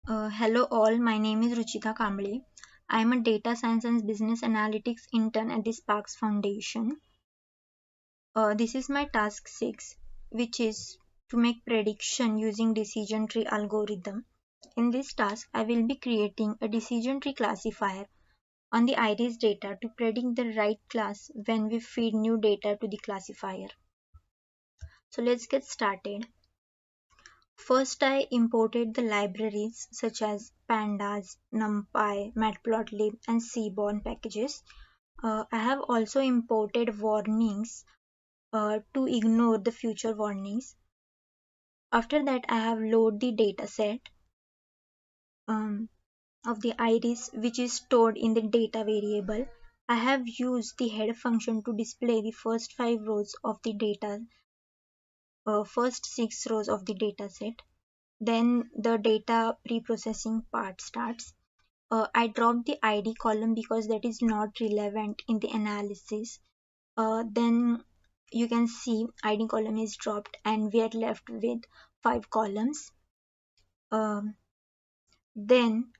Hello all, my name is Ruchita Kamble. I am a data science and business analytics intern at the Sparks Foundation. This is my task 6, which is to make prediction using decision tree algorithm. In this task, I will be creating a decision tree classifier on the iris data to predict the right class when we feed new data to the classifier. So let's get started. First, I imported the libraries such as pandas, numpy, matplotlib, and seaborn packages. I have also imported warnings to ignore the future warnings. After that, I have loaded the dataset um, of the iris which is stored in the data variable. I have used the header function to display the first 5 rows of the data, first 6 rows of the dataset. Then the data pre-processing part starts. I dropped the ID column because that is not relevant in the analysis. Then you can see ID column is dropped and we are left with 5 columns. Um, then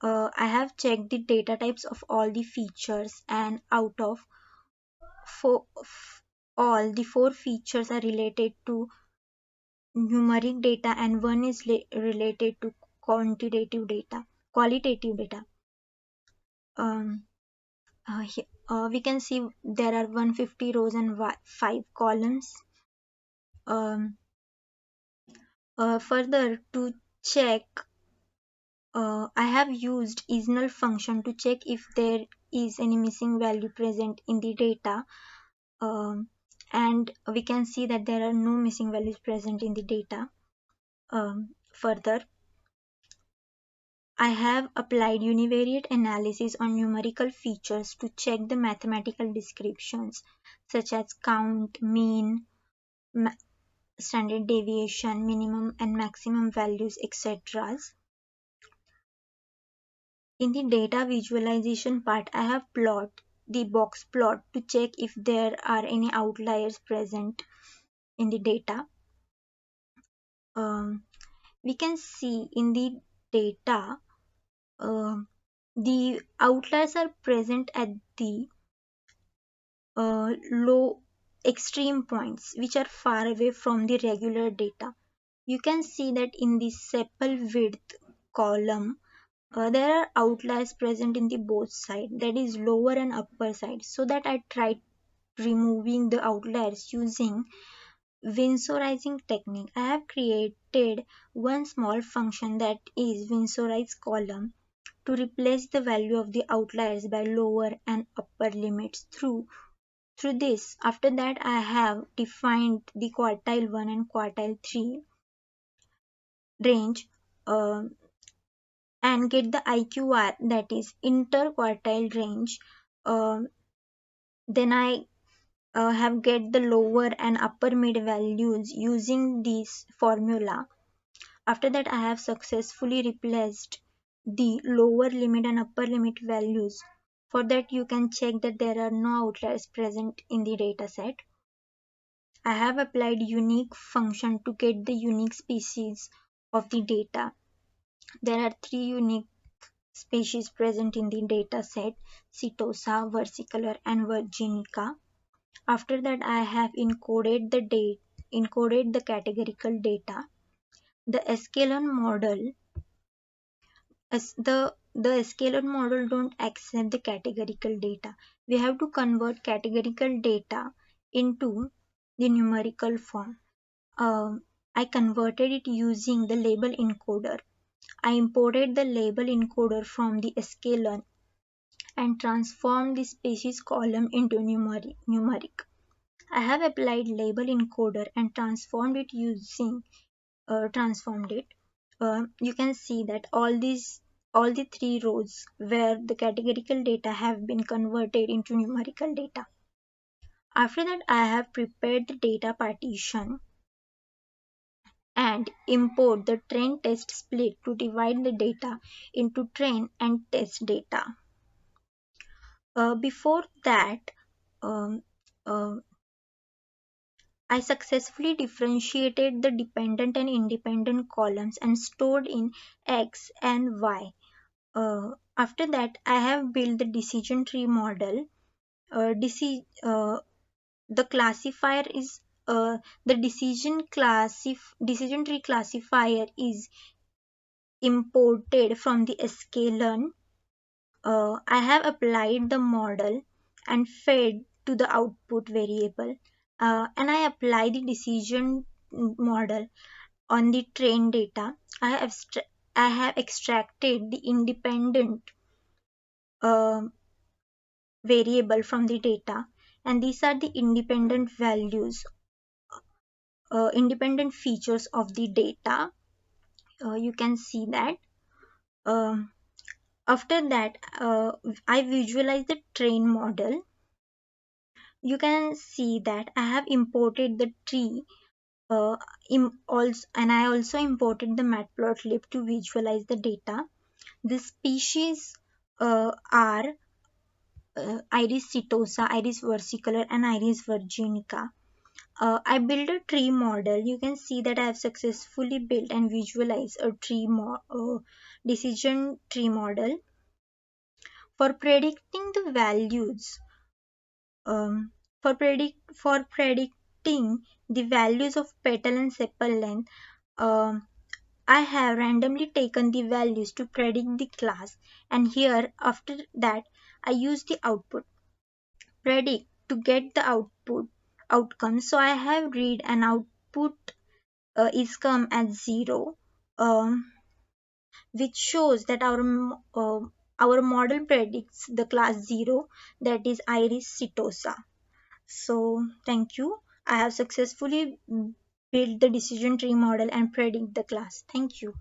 I have checked the data types of all the features, and out of all the 4 features are related to numeric data and one is related to qualitative data. Um, we can see there are 150 rows and 5 columns. Um, Further, to check, I have used isNull function to check if there is any missing value present in the data. Um, and we can see that there are no missing values present in the data. Further, I have applied univariate analysis on numerical features to check the mathematical descriptions such as count, mean, standard deviation, minimum and maximum values, etc. In the data visualization part, I have plotted the box plot to check if there are any outliers present in the data. Um, we can see in the data the outliers are present at the low extreme points which are far away from the regular data. You can see that in the sepal width column there are outliers present in the both side, that is lower and upper side, so that I tried removing the outliers using vinsorizing technique. I have created one small function that is vinsorize column to replace the value of the outliers by lower and upper limits through this. After that, I have defined the quartile 1 and quartile 3 range uh, and get the IQR, that is interquartile range. Uh, then I have get the lower and upper mid values using this formula. After that, I have successfully replaced the lower limit and upper limit values. For that, you can check that there are no outliers present in the dataset. I have applied unique function to get the unique species of the data. There are 3 unique species present in the dataset: Setosa, versicolor, and virginica. After that, I have encoded the categorical data. The Escalon model as the Escalon model don't accept the categorical data. We have to convert categorical data into the numerical form. I converted it using the label encoder. I imported the label encoder from the Escalon and transformed the species column into numeric. I have applied label encoder and transformed it. You can see that all the 3 rows where the categorical data have been converted into numerical data. After that, I have prepared the data partition and import the train test split to divide the data into train and test data. Before that, um, uh, I successfully differentiated the dependent and independent columns and stored in X and Y. After that, I have built the decision tree model. The classifier is the decision tree classifier is imported from the sklearn. I have applied the model and fed to the output variable, and I apply the decision model on the trained data. I have extracted the independent uh, variable from the data, and these are the independent features of the data. You can see that. Um, After that, I visualize the train model. You can see that I have imported the tree and I also imported the matplotlib to visualize the data. The species are Iris setosa, Iris versicolor, and Iris virginica. I built a tree model. You can see that I have successfully built and visualized a decision tree model for predicting the values. For predicting the values of petal and sepal length, um, I have randomly taken the values to predict the class, and here after that I use the output predict to get the outcome. So I have read and output is come as 0, um, which shows that our model predicts the class 0, that is Iris setosa. So thank you. I have successfully built the decision tree model and predict the class. Thank you.